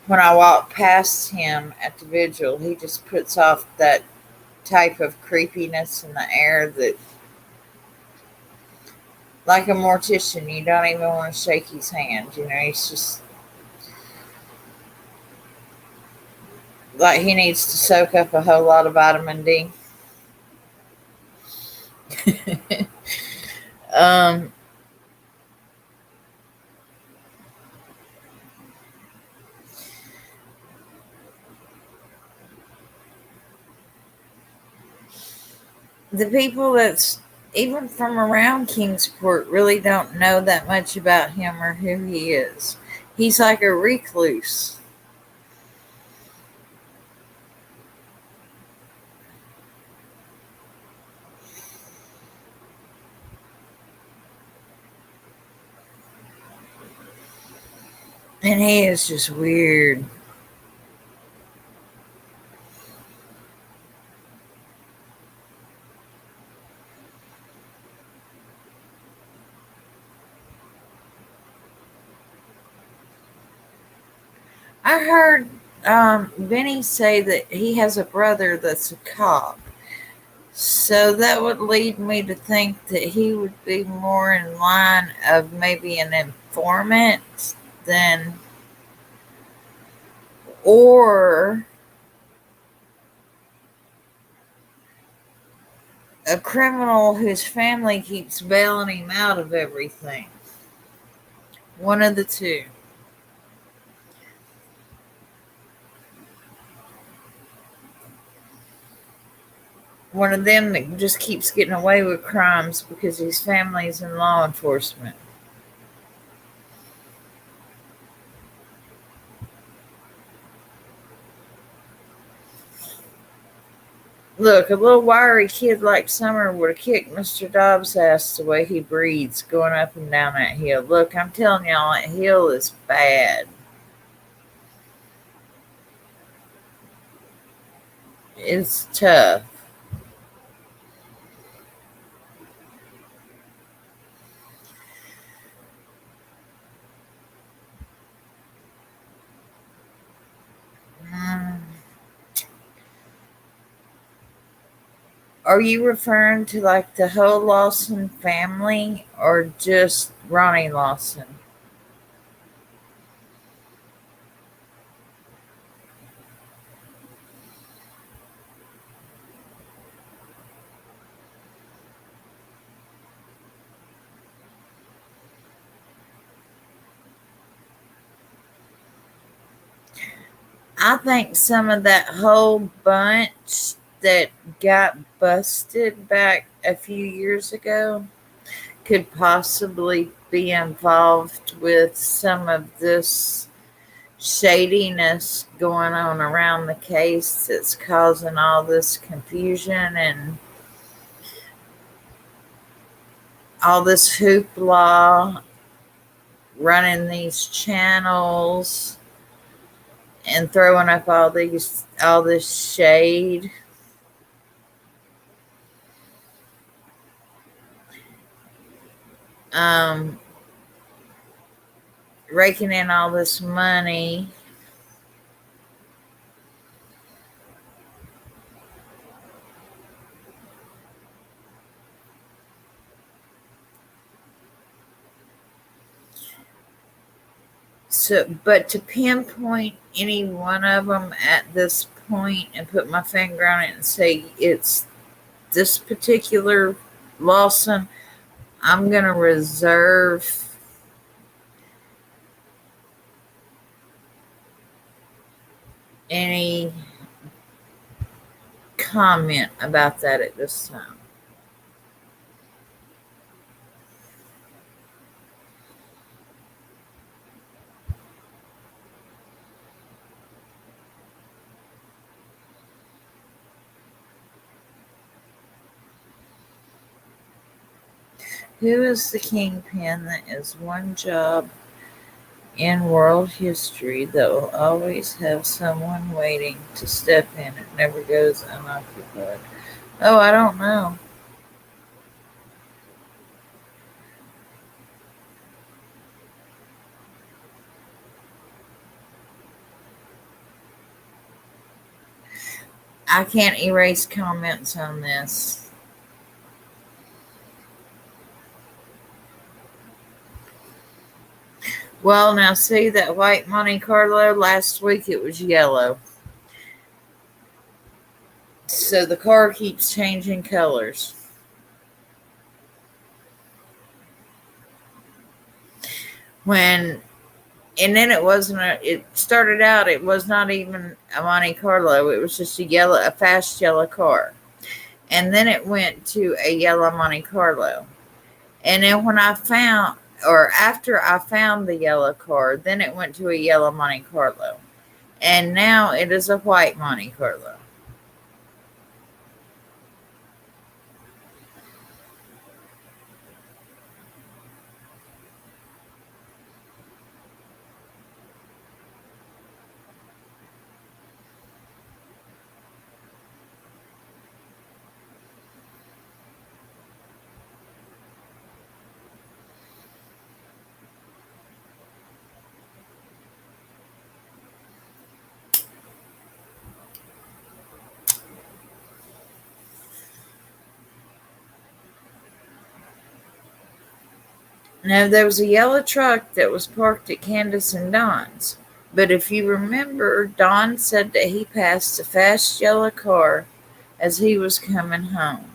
Speaker 1: When I walk past him at the vigil, he just puts off that type of creepiness in the air that, like a mortician, you don't even want to shake his hand. He's just like he needs to soak up a whole lot of vitamin D. um, the people that's even from around Kingsport really don't know that much about him or who he is. He's like a recluse. And he is just weird. I heard Benny say that he has a brother that's a cop. So that would lead me to think that he would be more in line of maybe an informant than, or a criminal whose family keeps bailing him out of everything. One of the two. One of them that just keeps getting away with crimes because his family's in law enforcement. Look, a little wiry kid like Summer would have kicked Mr. Dobbs' ass the way he breathes going up and down that hill. Look, I'm telling y'all, that hill is bad. It's tough. Mm. Are you referring to like the whole Lawson family or just Ronnie Lawson? I think some of that whole bunch that got busted back a few years ago could possibly be involved with some of this shadiness going on around the case that's causing all this confusion and all this hoopla running these channels and throwing up all this shade. Um, Raking in all this money. So, but to pinpoint any one of them at this point and put my finger on it and say it's this particular Lawson, I'm going to reserve any comment about that at this time. Who is the kingpin that is one job in world history that will always have someone waiting to step in? It never goes unoccupied. Oh, I don't know. I can't erase comments on this. Well, now see that white Monte Carlo? Last week it was yellow. So the car keeps changing colors. When and then it started out, it was not even a Monte Carlo. It was just a fast yellow car. And then it went to a yellow Monte Carlo. And then after I found the yellow car, then it went to a yellow Monte Carlo. And now it is a white Monte Carlo. Now, there was a yellow truck that was parked at Candace and Don's. But if you remember, Don said that he passed a fast yellow car as he was coming home.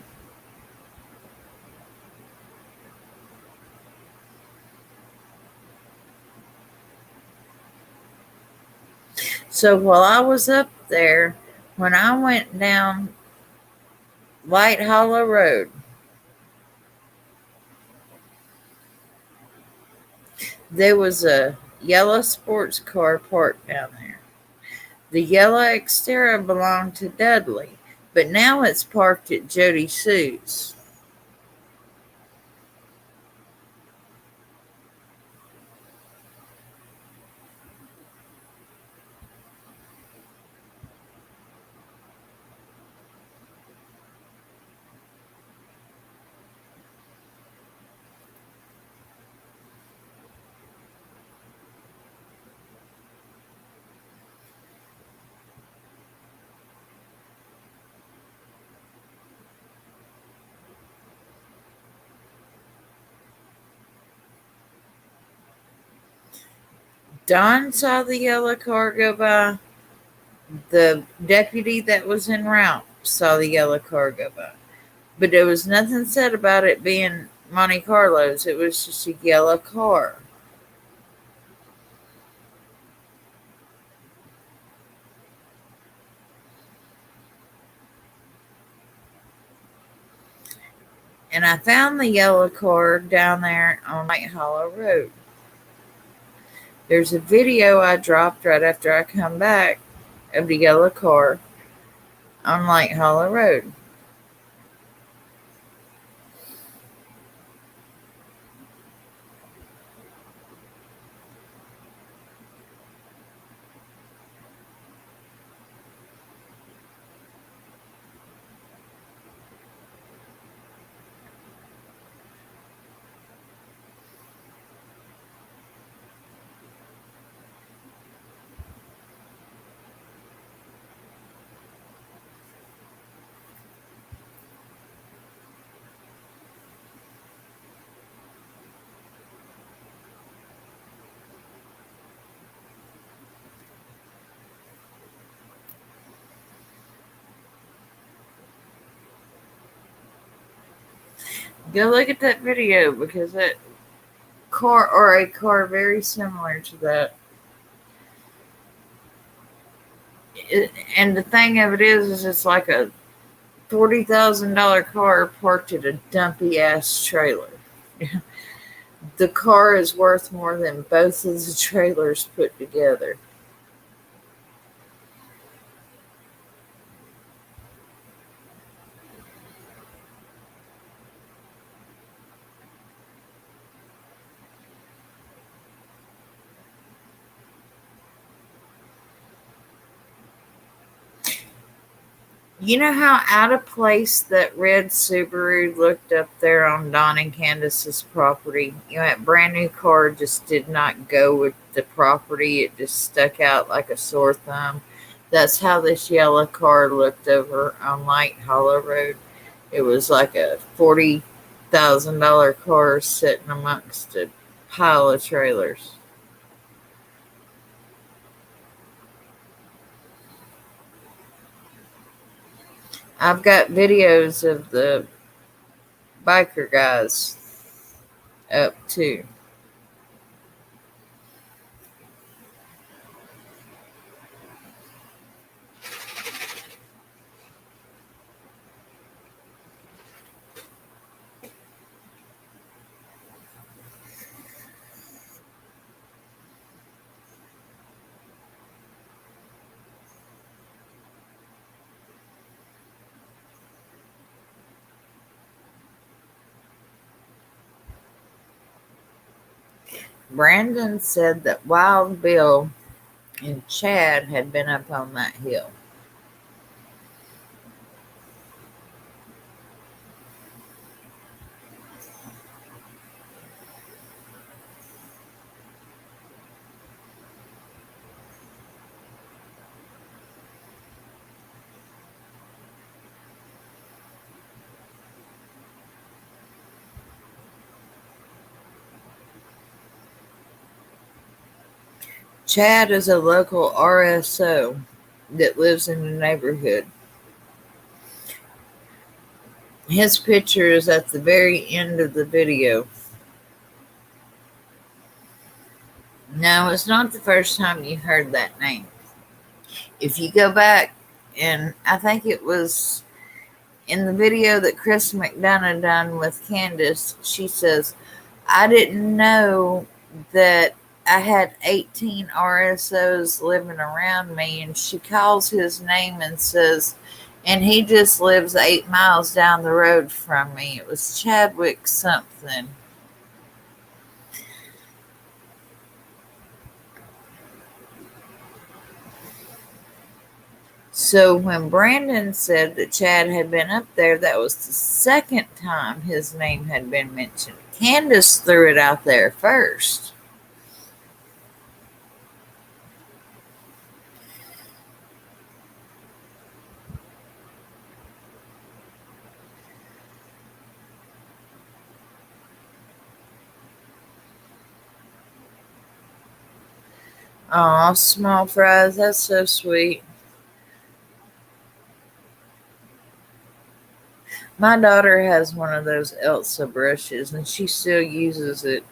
Speaker 1: So while I was up there, when I went down Light Hollow Road, there was a yellow sports car parked down there. The yellow Xterra belonged to Dudley, but now it's parked at Jody Sue's. Don saw the yellow car go by. The deputy that was en route saw the yellow car go by. But there was nothing said about it being Monte Carlo's. It was just a yellow car. And I found the yellow car down there on Light Hollow Road. There's a video I dropped right after I come back of the yellow car on Light Hollow Road. Go look at that video because that car or a car very similar to that. And the thing of it is it's like a $40,000 car parked at a dumpy ass trailer. The car is worth more than both of the trailers put together. You know how out of place that red Subaru looked up there on Don and Candace's property? You know, that brand new car just did not go with the property. It just stuck out like a sore thumb. That's how this yellow car looked over on Light Hollow Road. It was like a $40,000 car sitting amongst a pile of trailers. I've got videos of the biker guys up too. Brandon said that Wild Bill and Chad had been up on that hill. Chad is a local RSO that lives in the neighborhood. His picture is at the very end of the video. No, it's not the first time you heard that name. If you go back, and I think it was in the video that Chris McDonough done with Candace, she says, I didn't know that I had 18 RSOs living around me. And she calls his name and says, and he just lives 8 miles down the road from me. It was Chadwick something. So when Brandon said that Chad had been up there, that was the second time his name had been mentioned. Candace threw it out there first. Aw, small fries, that's so sweet. My daughter has one of those Elsa brushes and she still uses it.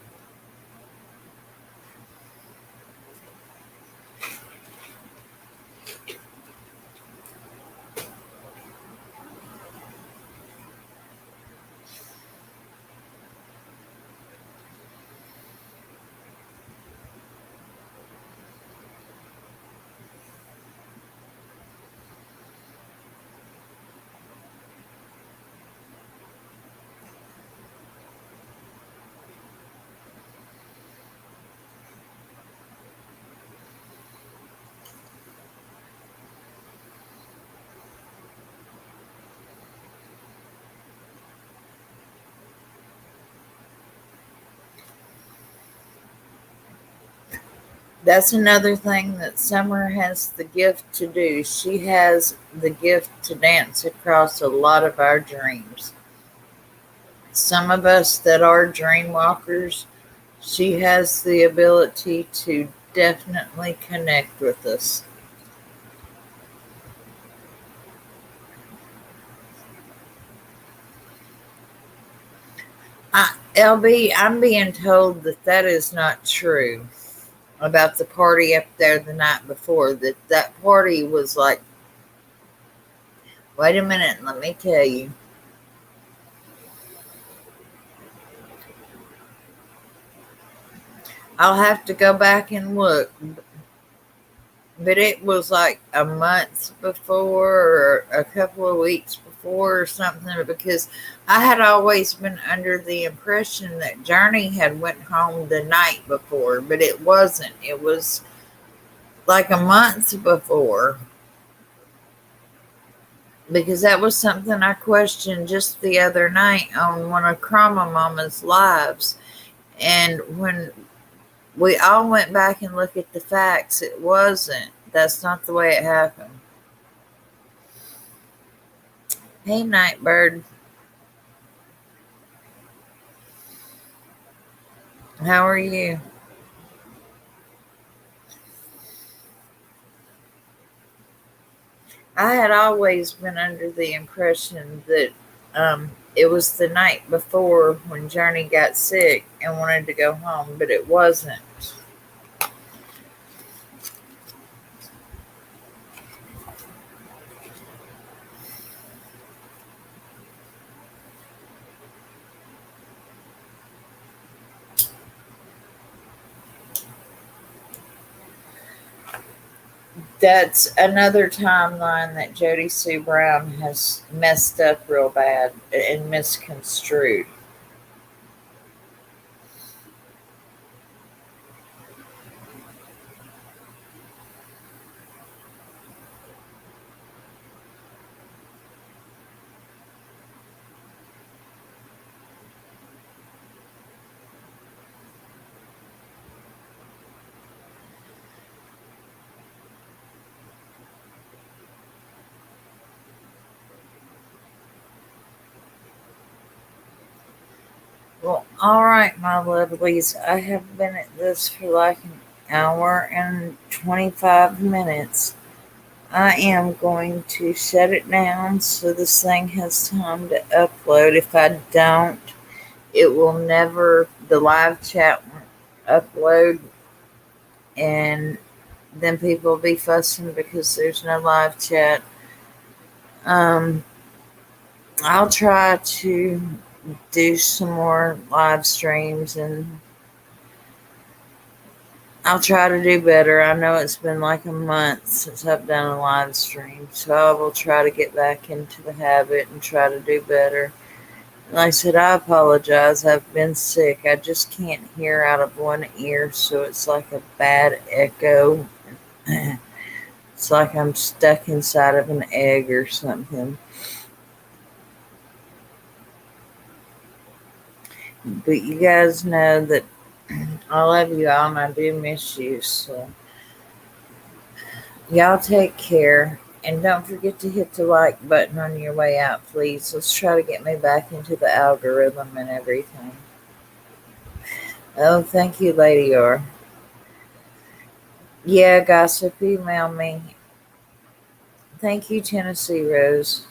Speaker 1: That's another thing that Summer has the gift to do. She has the gift to dance across a lot of our dreams. Some of us that are dream walkers, she has the ability to definitely connect with us. LB, I'm being told that that is not true about the party up there the night before. That party was like, wait a minute, let me tell you. I'll have to go back and look, but it was like a month before or a couple of weeks before or something, because I had always been under the impression that Journey had went home the night before, but it wasn't. It was like a month before, because that was something I questioned just the other night on one of Krama Mama's lives. And when we all went back and looked at the facts, it wasn't. That's not the way it happened. Hey, Nightbird. How are you? I had always been under the impression that it was the night before when Journey got sick and wanted to go home, but it wasn't. That's another timeline that Jody Sue Brown has messed up real bad and misconstrued. Well, all right, my lovelies. I have been at this for like an hour and 25 minutes. I am going to shut it down so this thing has time to upload. If I don't, it will never, the live chat won't upload, and then people will be fussing because there's no live chat. I'll try to do some more live streams, and I'll try to do better. I know it's been like a month since I've done a live stream, so I will try to get back into the habit and try to do better. Like I said, I apologize. I've been sick. I just can't hear out of one ear, so it's like a bad echo. It's like I'm stuck inside of an egg or something. But you guys know that I love you all and I do miss you. So y'all take care. And don't forget to hit the like button on your way out, please. Let's try to get me back into the algorithm and everything. Oh, thank you, Lady R. Yeah, gossip, email me. Thank you, Tennessee Rose.